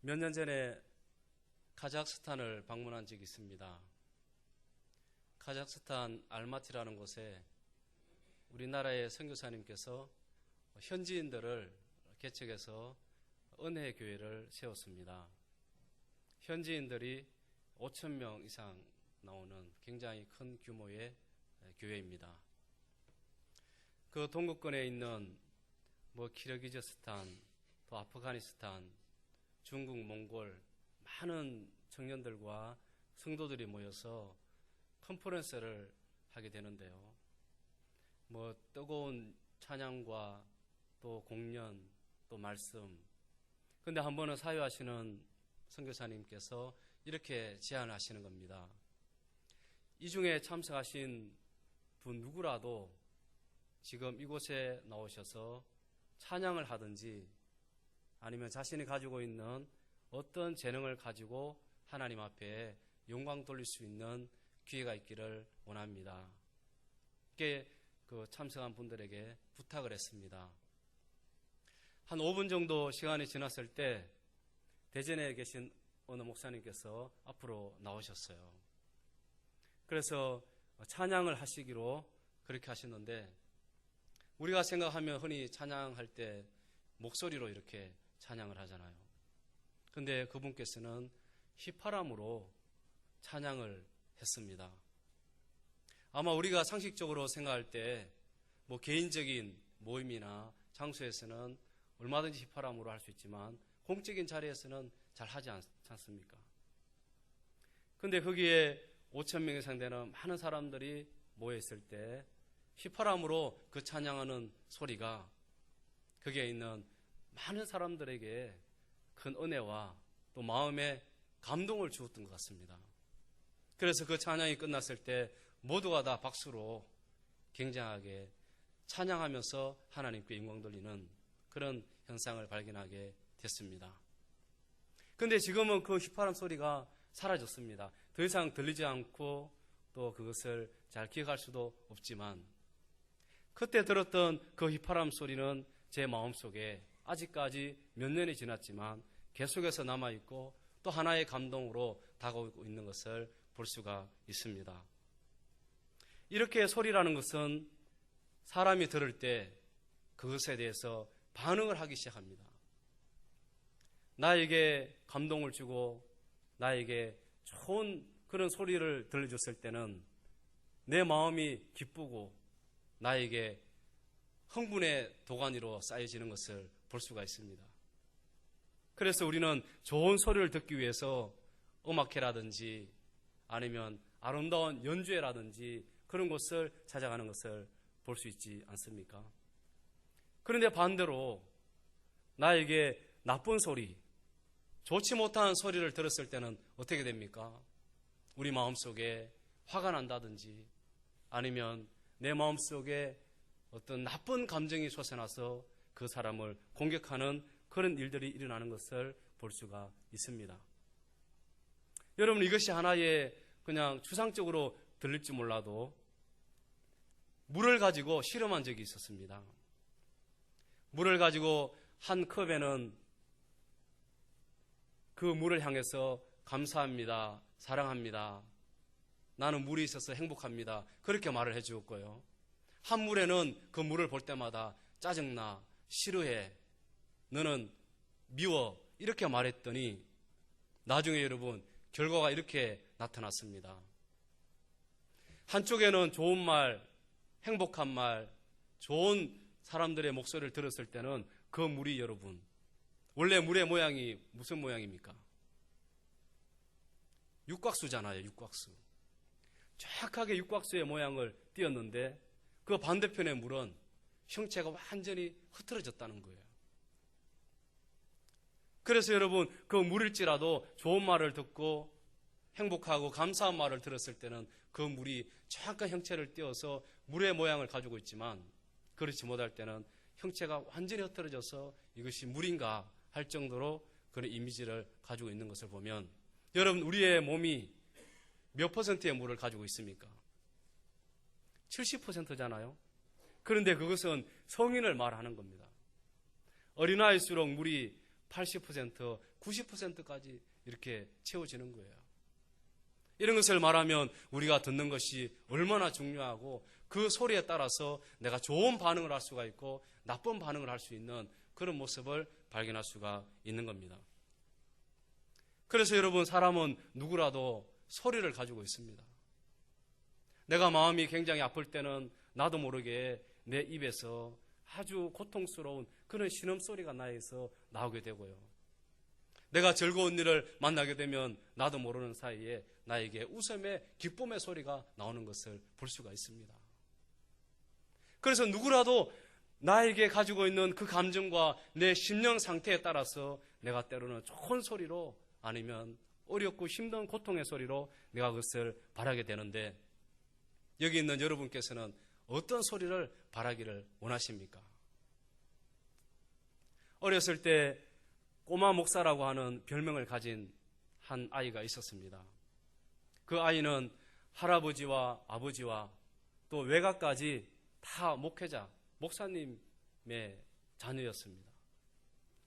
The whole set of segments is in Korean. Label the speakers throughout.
Speaker 1: 몇 년 전에 카자흐스탄을 방문한 적이 있습니다. 카자흐스탄 알마티라는 곳에 우리나라의 선교사님께서 현지인들을 개척해서 은혜의 교회를 세웠습니다. 현지인들이 5,000명 이상 나오는 굉장히 큰 규모의 교회입니다. 그 동구권에 있는 키르기즈스탄, 또 아프가니스탄, 중국, 몽골 많은 청년들과 성도들이 모여서 컨퍼런스를 하게 되는데요. 뜨거운 찬양과 또 공연, 또 말씀. 근데 한 번은 사유하시는 선교사님께서 이렇게 제안을 하시는 겁니다. 이 중에 참석하신 분 누구라도 지금 이곳에 나오셔서 찬양을 하든지 아니면 자신이 가지고 있는 어떤 재능을 가지고 하나님 앞에 영광 돌릴 수 있는 기회가 있기를 원합니다. 이렇게 참석한 분들에게 부탁을 했습니다. 한 5분 정도 시간이 지났을 때 대전에 계신 어느 목사님께서 앞으로 나오셨어요. 그래서 찬양을 하시기로 그렇게 하셨는데, 우리가 생각하면 흔히 찬양할 때 목소리로 이렇게 찬양을 하잖아요. 근데 그분께서는 휘파람으로 찬양을 했습니다. 아마 우리가 상식적으로 생각할 때 개인적인 모임이나 장소에서는 얼마든지 휘파람으로 할 수 있지만 공적인 자리에서는 잘 하지 않습니까? 근데 거기에 5,000명 이상 되는 많은 사람들이 모여있을 때 휘파람으로 그 찬양하는 소리가 거기에 있는 많은 사람들에게 큰 은혜와 또 마음에 감동을 주었던 것 같습니다. 그래서 그 찬양이 끝났을 때 모두가 다 박수로 굉장하게 찬양하면서 하나님께 영광 돌리는 그런 현상을 발견하게 됐습니다. 그런데 지금은 그 휘파람 소리가 사라졌습니다. 더 이상 들리지 않고 또 그것을 잘 기억할 수도 없지만, 그때 들었던 그 휘파람 소리는 제 마음속에 아직까지 몇 년이 지났지만 계속해서 남아있고 또 하나의 감동으로 다가오고 있는 것을 볼 수가 있습니다. 이렇게 소리라는 것은 사람이 들을 때 그것에 대해서 반응을 하기 시작합니다. 나에게 감동을 주고 나에게 좋은 그런 소리를 들려줬을 때는 내 마음이 기쁘고 나에게 흥분의 도가니로 쌓여지는 것을 볼 수가 있습니다. 그래서 우리는 좋은 소리를 듣기 위해서 음악회라든지 아니면 아름다운 연주회라든지 그런 곳을 찾아가는 것을 볼 수 있지 않습니까? 그런데 반대로 나에게 나쁜 소리, 좋지 못한 소리를 들었을 때는 어떻게 됩니까? 우리 마음속에 화가 난다든지 아니면 내 마음속에 어떤 나쁜 감정이 솟아나서 그 사람을 공격하는 그런 일들이 일어나는 것을 볼 수가 있습니다. 여러분, 이것이 하나의 그냥 추상적으로 들릴지 몰라도 물을 가지고 실험한 적이 있었습니다. 물을 가지고 한 컵에는 그 물을 향해서 감사합니다, 사랑합니다, 나는 물이 있어서 행복합니다, 그렇게 말을 해주었고요. 한 물에는 그 물을 볼 때마다 짜증나, 싫어해, 너는 미워, 이렇게 말했더니 나중에 여러분 결과가 이렇게 나타났습니다. 한쪽에는 좋은 말, 행복한 말, 좋은 사람들의 목소리를 들었을 때는 그 물이 여러분, 원래 물의 모양이 무슨 모양입니까? 육각수잖아요. 육각수. 정확하게 육각수의 모양을 띄었는데 그 반대편의 물은 형체가 완전히 흐트러졌다는 거예요. 그래서 여러분, 그 물일지라도 좋은 말을 듣고 행복하고 감사한 말을 들었을 때는 그 물이 정확한 형체를 띄어서 물의 모양을 가지고 있지만, 그렇지 못할 때는 형체가 완전히 흐트러져서 이것이 물인가 할 정도로 그런 이미지를 가지고 있는 것을 보면, 여러분, 우리의 몸이 몇 퍼센트의 물을 가지고 있습니까? 70%잖아요. 그런데 그것은 성인을 말하는 겁니다. 어린아이일수록 물이 80%, 90%까지 이렇게 채워지는 거예요. 이런 것을 말하면 우리가 듣는 것이 얼마나 중요하고 그 소리에 따라서 내가 좋은 반응을 할 수가 있고 나쁜 반응을 할 수 있는 그런 모습을 발견할 수가 있는 겁니다. 그래서 여러분, 사람은 누구라도 소리를 가지고 있습니다. 내가 마음이 굉장히 아플 때는 나도 모르게 내 입에서 아주 고통스러운 그런 신음소리가 나에서 나오게 되고요. 내가 즐거운 일을 만나게 되면 나도 모르는 사이에 나에게 웃음의 기쁨의 소리가 나오는 것을 볼 수가 있습니다. 그래서 누구라도 나에게 가지고 있는 그 감정과 내 심령 상태에 따라서 내가 때로는 좋은 소리로 아니면 어렵고 힘든 고통의 소리로 내가 그것을 바라게 되는데, 여기 있는 여러분께서는 어떤 소리를 바라기를 원하십니까? 어렸을 때 꼬마 목사라고 하는 별명을 가진 한 아이가 있었습니다. 그 아이는 할아버지와 아버지와 또 외가까지 다 목회자, 목사님의 자녀였습니다.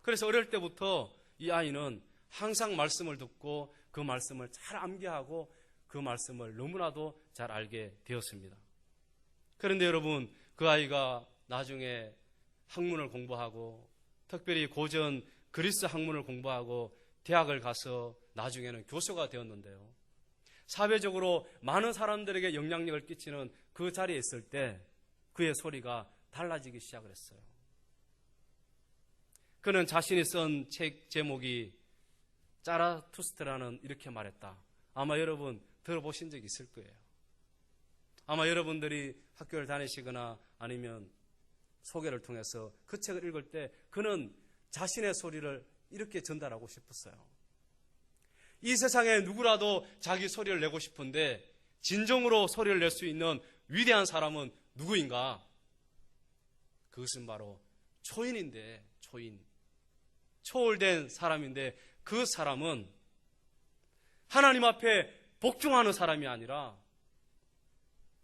Speaker 1: 그래서 어릴 때부터 이 아이는 항상 말씀을 듣고 그 말씀을 잘 암기하고 그 말씀을 너무나도 잘 알게 되었습니다. 그런데 여러분, 그 아이가 나중에 학문을 공부하고 특별히 고전 그리스 학문을 공부하고 대학을 가서 나중에는 교수가 되었는데요. 사회적으로 많은 사람들에게 영향력을 끼치는 그 자리에 있을 때 그의 소리가 달라지기 시작을 했어요. 그는 자신이 쓴 책 제목이 짜라투스트라는 이렇게 말했다. 아마 여러분 들어보신 적이 있을 거예요. 아마 여러분들이 학교를 다니시거나 아니면 소개를 통해서 그 책을 읽을 때 그는 자신의 소리를 이렇게 전달하고 싶었어요. 이 세상에 누구라도 자기 소리를 내고 싶은데 진정으로 소리를 낼 수 있는 위대한 사람은 누구인가? 그것은 바로 초인인데, 초인. 초월된 사람인데 그 사람은 하나님 앞에 복종하는 사람이 아니라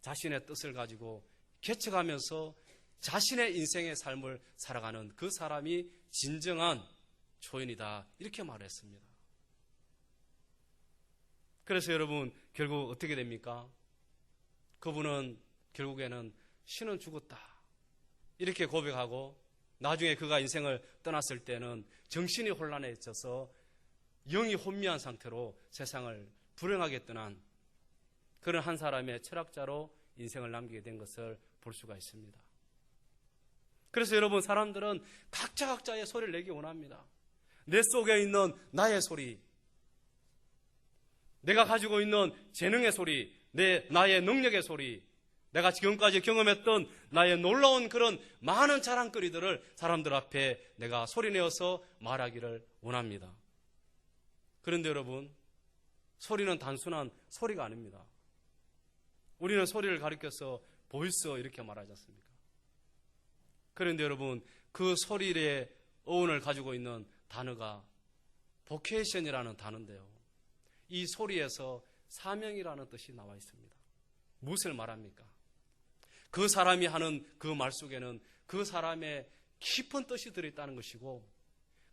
Speaker 1: 자신의 뜻을 가지고 개척하면서 자신의 인생의 삶을 살아가는 그 사람이 진정한 초인이다, 이렇게 말했습니다. 그래서 여러분, 결국 어떻게 됩니까? 그분은 결국에는 신은 죽었다, 이렇게 고백하고 나중에 그가 인생을 떠났을 때는 정신이 혼란해져서 영이 혼미한 상태로 세상을 불행하게 떠난 그런 한 사람의 철학자로 인생을 남기게 된 것을 볼 수가 있습니다. 그래서 여러분, 사람들은 각자의 소리를 내기 원합니다. 내 속에 있는 나의 소리, 내가 가지고 있는 재능의 소리, 나의 능력의 소리, 내가 지금까지 경험했던 나의 놀라운 그런 많은 자랑거리들을 사람들 앞에 내가 소리내어서 말하기를 원합니다. 그런데 여러분, 소리는 단순한 소리가 아닙니다. 우리는 소리를 가리켜서 보이스 이렇게 말하지 않습니까? 그런데 여러분, 그 소리의 어원을 가지고 있는 단어가 보케이션이라는 단어인데요. 이 소리에서 사명이라는 뜻이 나와 있습니다. 무엇을 말합니까? 그 사람이 하는 그 말 속에는 그 사람의 깊은 뜻이 들어있다는 것이고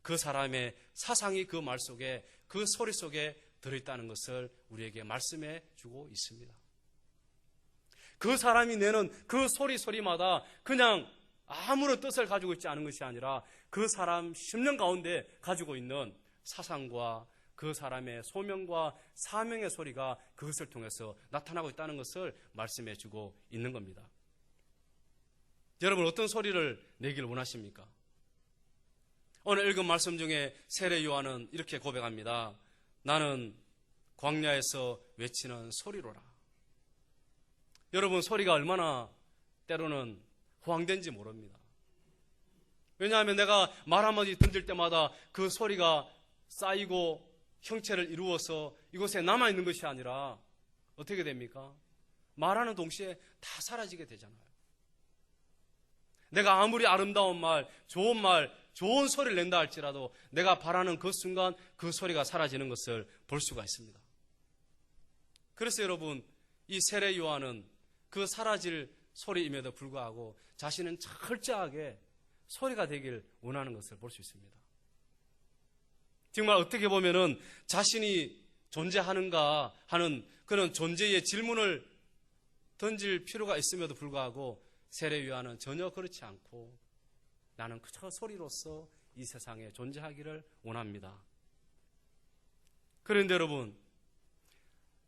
Speaker 1: 그 사람의 사상이 그 말 속에, 그 소리 속에 들어있다는 것을 우리에게 말씀해 주고 있습니다. 그 사람이 내는 그 소리마다 그냥 아무런 뜻을 가지고 있지 않은 것이 아니라 그 사람 심령 가운데 가지고 있는 사상과 그 사람의 소명과 사명의 소리가 그것을 통해서 나타나고 있다는 것을 말씀해 주고 있는 겁니다. 여러분, 어떤 소리를 내길 원하십니까? 오늘 읽은 말씀 중에 세례 요한은 이렇게 고백합니다. 나는 광야에서 외치는 소리로라. 여러분, 소리가 얼마나 때로는 호황된지 모릅니다. 왜냐하면 내가 말 한마디 던질 때마다 그 소리가 쌓이고 형체를 이루어서 이곳에 남아있는 것이 아니라 어떻게 됩니까? 말하는 동시에 다 사라지게 되잖아요. 내가 아무리 아름다운 말, 좋은 소리를 낸다 할지라도 내가 바라는 그 순간 그 소리가 사라지는 것을 볼 수가 있습니다. 그래서 여러분, 이 세례 요한은 그 사라질 소리임에도 불구하고 자신은 철저하게 소리가 되길 원하는 것을 볼 수 있습니다. 정말 어떻게 보면은 자신이 존재하는가 하는 그런 존재의 질문을 던질 필요가 있음에도 불구하고 세례 요한은 전혀 그렇지 않고 나는 그저 소리로서 이 세상에 존재하기를 원합니다. 그런데 여러분,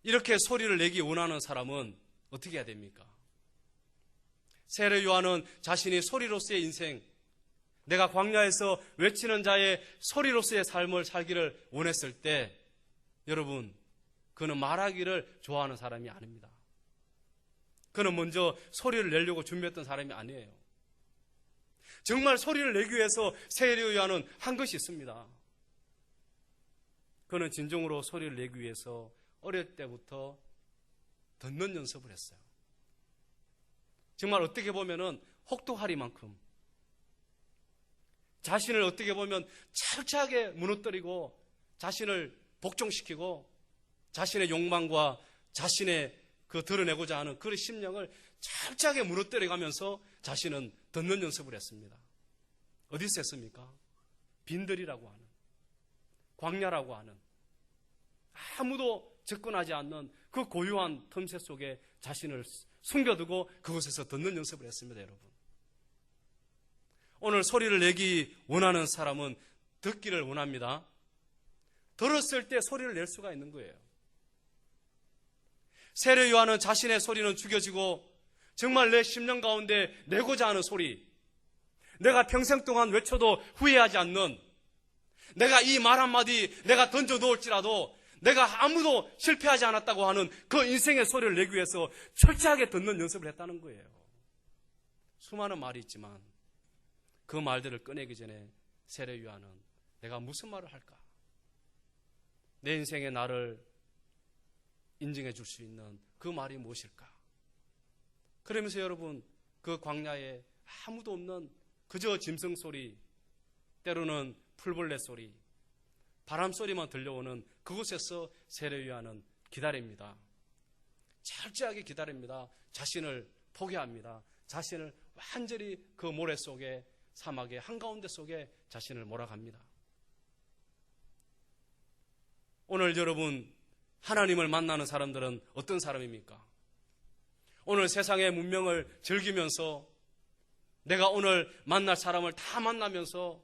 Speaker 1: 이렇게 소리를 내기 원하는 사람은 어떻게 해야 됩니까? 세례 요한은 자신이 소리로서의 인생, 내가 광야에서 외치는 자의 소리로서의 삶을 살기를 원했을 때 여러분, 그는 말하기를 좋아하는 사람이 아닙니다. 그는 먼저 소리를 내려고 준비했던 사람이 아니에요. 정말 소리를 내기 위해서 세례 요한은 한 것이 있습니다. 그는 진정으로 소리를 내기 위해서 어릴 때부터 듣는 연습을 했어요. 정말 어떻게 보면은 혹독하리만큼 자신을 어떻게 보면 철저하게 무너뜨리고 자신을 복종시키고 자신의 욕망과 자신의 그 드러내고자 하는 그런 심령을 철저하게 무너뜨려가면서 자신은 듣는 연습을 했습니다. 어디서 했습니까? 빈들이라고 하는, 광야라고 하는, 아무도 접근하지 않는 그 고요한 틈새 속에 자신을 숨겨두고 그곳에서 듣는 연습을 했습니다, 여러분. 오늘 소리를 내기 원하는 사람은 듣기를 원합니다. 들었을 때 소리를 낼 수가 있는 거예요. 세례 요한은 자신의 소리는 죽여지고 정말 내 심령 가운데 내고자 하는 소리, 내가 평생 동안 외쳐도 후회하지 않는, 내가 이 말 한마디 내가 던져 놓을지라도 내가 아무도 실패하지 않았다고 하는 그 인생의 소리를 내기 위해서 철저하게 듣는 연습을 했다는 거예요. 수많은 말이 있지만 그 말들을 꺼내기 전에 세례 요한은 내가 무슨 말을 할까? 내 인생의 나를 인정해 줄 수 있는 그 말이 무엇일까? 그러면서 여러분, 그 광야에 아무도 없는 그저 짐승 소리, 때로는 풀벌레 소리, 바람 소리만 들려오는 그곳에서 세례 요한은 기다립니다. 철저하게 기다립니다. 자신을 포기합니다. 자신을 완전히 그 모래 속에, 사막의 한가운데 속에 자신을 몰아갑니다. 오늘 여러분, 하나님을 만나는 사람들은 어떤 사람입니까? 오늘 세상의 문명을 즐기면서 내가 오늘 만날 사람을 다 만나면서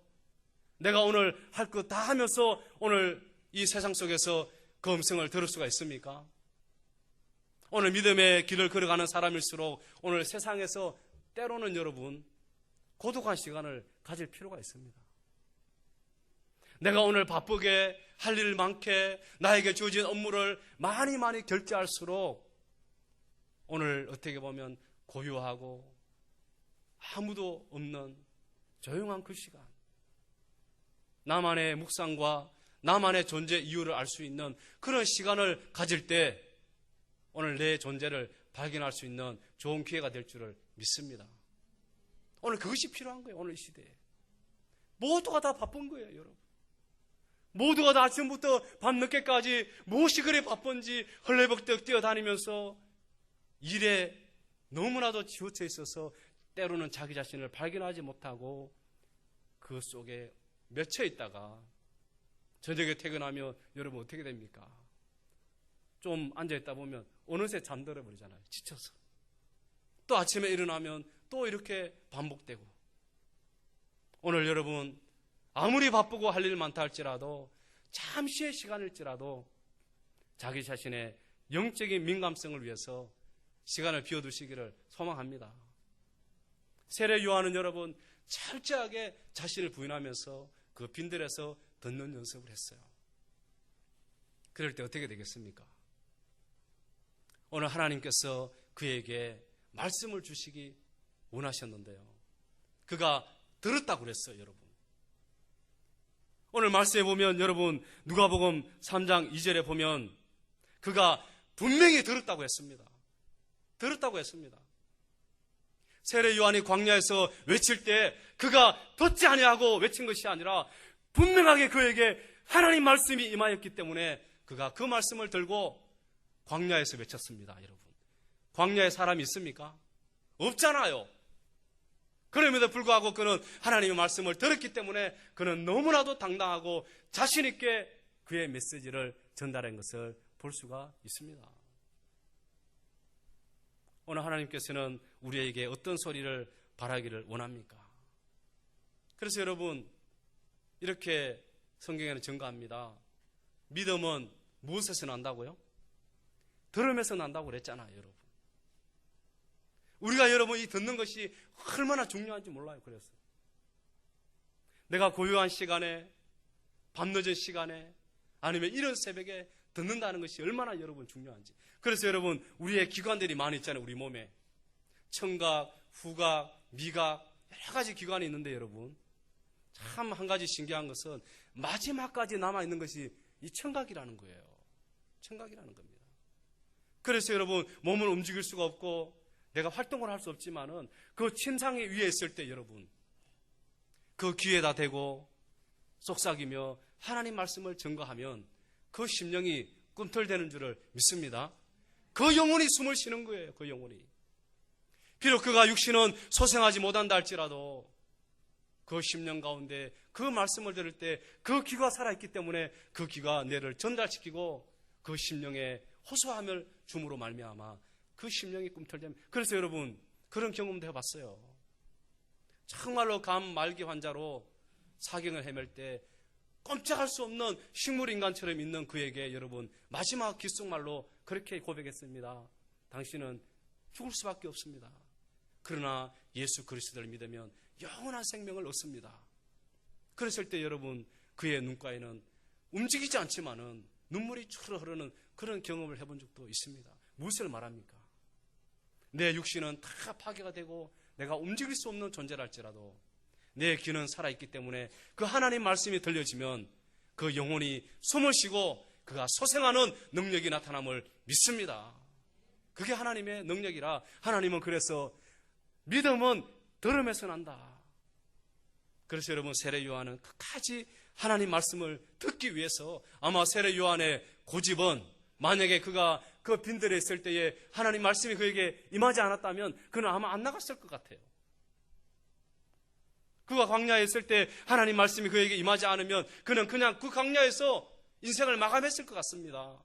Speaker 1: 내가 오늘 할 것 다 하면서 오늘 이 세상 속에서 그 음성을 들을 수가 있습니까? 오늘 믿음의 길을 걸어가는 사람일수록 오늘 세상에서 때로는 여러분 고독한 시간을 가질 필요가 있습니다. 내가 오늘 바쁘게 할 일 많게 나에게 주어진 업무를 많이 결제할수록 오늘 어떻게 보면 고요하고 아무도 없는 조용한 그 시간, 나만의 묵상과 나만의 존재 이유를 알 수 있는 그런 시간을 가질 때 오늘 내 존재를 발견할 수 있는 좋은 기회가 될 줄을 믿습니다. 오늘 그것이 필요한 거예요. 오늘 이 시대에 모두가 다 바쁜 거예요, 여러분. 모두가 다 아침부터 밤늦게까지 무엇이 그리 바쁜지 헐레벌떡 뛰어다니면서 일에 너무나도 치우쳐 있어서 때로는 자기 자신을 발견하지 못하고 그 속에 맺혀 있다가 저녁에 퇴근하면 여러분 어떻게 됩니까? 좀 앉아있다 보면 어느새 잠들어 버리잖아요. 지쳐서. 또 아침에 일어나면 또 이렇게 반복되고. 오늘 여러분 아무리 바쁘고 할 일 많다 할지라도 잠시의 시간일지라도 자기 자신의 영적인 민감성을 위해서 시간을 비워두시기를 소망합니다. 세례 요한은 여러분 철저하게 자신을 부인하면서 그 빈들에서 듣는 연습을 했어요. 그럴 때 어떻게 되겠습니까? 오늘 하나님께서 그에게 말씀을 주시기 원하셨는데요. 그가 들었다고 그랬어요, 여러분. 오늘 말씀에 보면 여러분 누가복음 3장 2절에 보면 그가 분명히 들었다고 했습니다. 들었다고 했습니다. 세례 요한이 광야에서 외칠 때 그가 듣지 아니하고 외친 것이 아니라 분명하게 그에게 하나님 말씀이 임하였기 때문에 그가 그 말씀을 들고 광야에서 외쳤습니다. 여러분, 광야에 사람이 있습니까? 없잖아요. 그럼에도 불구하고 그는 하나님의 말씀을 들었기 때문에 그는 너무나도 당당하고 자신 있게 그의 메시지를 전달한 것을 볼 수가 있습니다. 오늘 하나님께서는 우리에게 어떤 소리를 바라기를 원합니까? 그래서 여러분, 이렇게 성경에는 증거합니다. 믿음은 무엇에서 난다고요? 들음에서 난다고 그랬잖아요, 여러분. 우리가 여러분 이 듣는 것이 얼마나 중요한지 몰라요. 그래서 내가 고요한 시간에, 밤늦은 시간에, 아니면 이런 새벽에 듣는다는 것이 얼마나 여러분 중요한지. 그래서 여러분, 우리의 기관들이 많이 있잖아요. 우리 몸에 청각, 후각, 미각, 여러 가지 기관이 있는데 여러분, 참 한 가지 신기한 것은 마지막까지 남아있는 것이 이 청각이라는 거예요. 청각이라는 겁니다. 그래서 여러분, 몸을 움직일 수가 없고 내가 활동을 할 수 없지만은 그 침상에 위에 있을 때 여러분, 그 귀에다 대고 속삭이며 하나님 말씀을 증거하면 그 심령이 꿈틀대는 줄을 믿습니다. 그 영혼이 숨을 쉬는 거예요. 그 영혼이. 비록 그가 육신은 소생하지 못한다 할지라도 그 심령 가운데 그 말씀을 들을 때 그 귀가 살아있기 때문에 그 귀가 뇌를 전달시키고 그 심령에 호소함을 줌으로 말미암아 그 심령이 꿈틀대면. 그래서 여러분, 그런 경험도 해봤어요. 정말로 감 말기 환자로 사경을 헤맬 때 꼼짝할 수 없는 식물인간처럼 있는 그에게 여러분, 마지막 귓속말로 그렇게 고백했습니다. 당신은 죽을 수밖에 없습니다. 그러나 예수 그리스도를 믿으면 영원한 생명을 얻습니다. 그랬을 때 여러분, 그의 눈가에는 움직이지 않지만은 눈물이 추르 흐르는 그런 경험을 해본 적도 있습니다. 무엇을 말합니까? 내 육신은 다 파괴가 되고 내가 움직일 수 없는 존재랄지라도 내 귀는 살아있기 때문에 그 하나님 말씀이 들려지면 그 영혼이 숨을 쉬고 그가 소생하는 능력이 나타남을 믿습니다. 그게 하나님의 능력이라. 하나님은 그래서 믿음은 들음에서 난다. 그래서 여러분, 세례 요한은 끝까지 하나님 말씀을 듣기 위해서, 아마 세례 요한의 고집은 만약에 그가 그 빈들에 있을 때에 하나님 말씀이 그에게 임하지 않았다면 그는 아마 안 나갔을 것 같아요. 그가 광야에 있을 때 하나님 말씀이 그에게 임하지 않으면 그는 그냥 그 광야에서 인생을 마감했을 것 같습니다.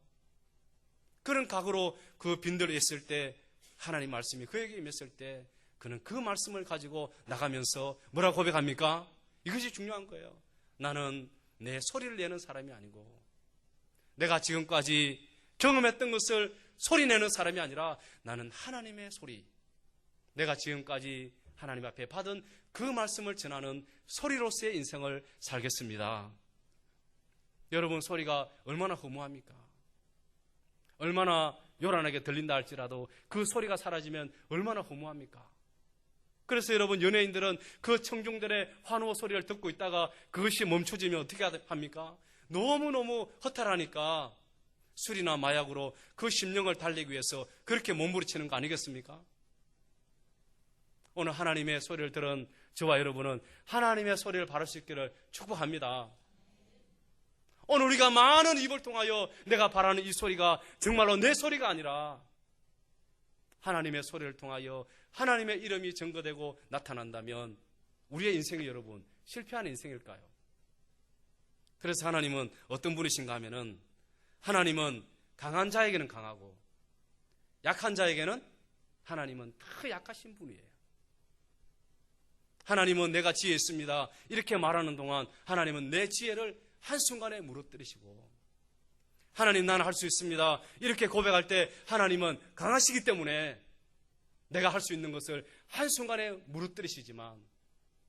Speaker 1: 그런 각오로 그 빈들에 있을 때 하나님 말씀이 그에게 임했을 때 그는 그 말씀을 가지고 나가면서 뭐라고 고백합니까? 이것이 중요한 거예요. 나는 내 소리를 내는 사람이 아니고 내가 지금까지 경험했던 것을 소리내는 사람이 아니라 나는 하나님의 소리, 내가 지금까지 하나님 앞에 받은 그 말씀을 전하는 소리로서의 인생을 살겠습니다. 여러분, 소리가 얼마나 허무합니까? 얼마나 요란하게 들린다 할지라도 그 소리가 사라지면 얼마나 허무합니까? 그래서 여러분, 연예인들은 그 청중들의 환호 소리를 듣고 있다가 그것이 멈춰지면 어떻게 합니까? 너무너무 허탈하니까 술이나 마약으로 그 심령을 달래기 위해서 그렇게 몸부림치는 거 아니겠습니까? 오늘 하나님의 소리를 들은 저와 여러분은 하나님의 소리를 바를 수 있기를 축복합니다. 오늘 우리가 많은 입을 통하여 내가 바라는 이 소리가 정말로 내 소리가 아니라 하나님의 소리를 통하여 하나님의 이름이 증거되고 나타난다면 우리의 인생이 여러분 실패한 인생일까요? 그래서 하나님은 어떤 분이신가 하면은 하나님은 강한 자에게는 강하고 약한 자에게는 하나님은 더 약하신 분이에요. 하나님은 내가 지혜 있습니다 이렇게 말하는 동안 하나님은 내 지혜를 한순간에 무너뜨리시고, 하나님 나는 할 수 있습니다 이렇게 고백할 때 하나님은 강하시기 때문에 내가 할 수 있는 것을 한순간에 무너뜨리시지만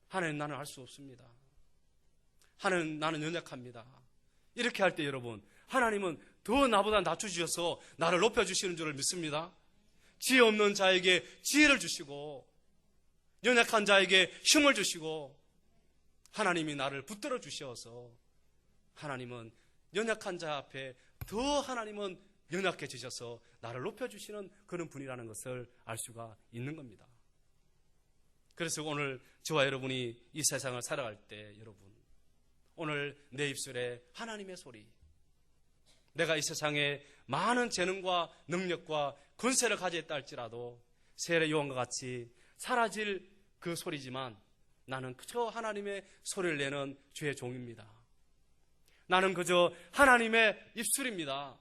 Speaker 1: 하나님 나는 할 수 없습니다. 하나님 나는 연약합니다. 이렇게 할 때 여러분, 하나님은 더 나보다 낮추셔서 나를 높여주시는 줄을 믿습니다. 지혜 없는 자에게 지혜를 주시고 연약한 자에게 힘을 주시고 하나님이 나를 붙들어 주셔서 하나님은 연약한 자 앞에 더 하나님은 연약해지셔서 나를 높여주시는 그런 분이라는 것을 알 수가 있는 겁니다. 그래서 오늘 저와 여러분이 이 세상을 살아갈 때 여러분, 오늘 내 입술에 하나님의 소리, 내가 이 세상에 많은 재능과 능력과 권세를 가졌다 할지라도 세례 요한과 같이 사라질 그 소리지만 나는 그저 하나님의 소리를 내는 주의 종입니다. 나는 그저 하나님의 입술입니다.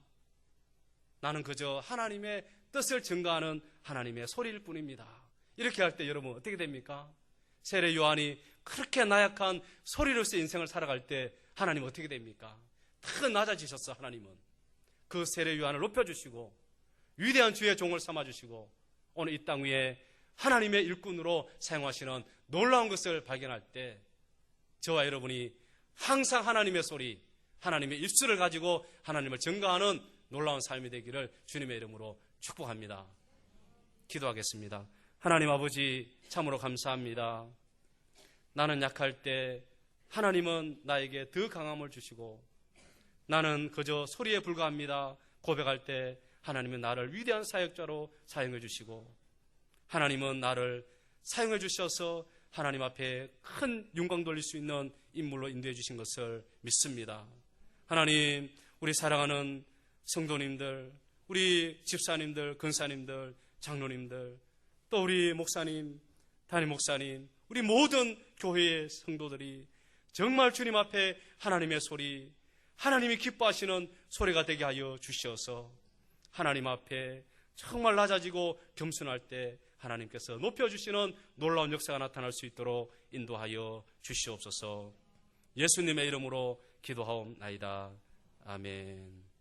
Speaker 1: 나는 그저 하나님의 뜻을 증거하는 하나님의 소리일 뿐입니다. 이렇게 할 때 여러분 어떻게 됩니까? 세례 요한이 그렇게 나약한 소리로서 인생을 살아갈 때 하나님 어떻게 됩니까? 더 낮아지셨어. 하나님은 그 세례 요한을 높여주시고 위대한 주의 종을 삼아주시고 오늘 이 땅 위에 하나님의 일꾼으로 사용하시는 놀라운 것을 발견할 때 저와 여러분이 항상 하나님의 소리, 하나님의 입술을 가지고 하나님을 증거하는 놀라운 삶이 되기를 주님의 이름으로 축복합니다. 기도하겠습니다. 하나님 아버지, 참으로 감사합니다. 나는 약할 때 하나님은 나에게 더 강함을 주시고 나는 그저 소리에 불과합니다. 고백할 때 하나님은 나를 위대한 사역자로 사용해 주시고 하나님은 나를 사용해 주셔서 하나님 앞에 큰 영광 돌릴 수 있는 인물로 인도해 주신 것을 믿습니다. 하나님, 우리 사랑하는 성도님들, 우리 집사님들, 근사님들, 장로님들, 또 우리 목사님, 담임 목사님, 우리 모든 교회의 성도들이 정말 주님 앞에 하나님의 소리, 하나님이 기뻐하시는 소리가 되게 하여 주시어서 하나님 앞에 정말 낮아지고 겸손할 때 하나님께서 높여주시는 놀라운 역사가 나타날 수 있도록 인도하여 주시옵소서. 예수님의 이름으로 기도하옵나이다. 아멘.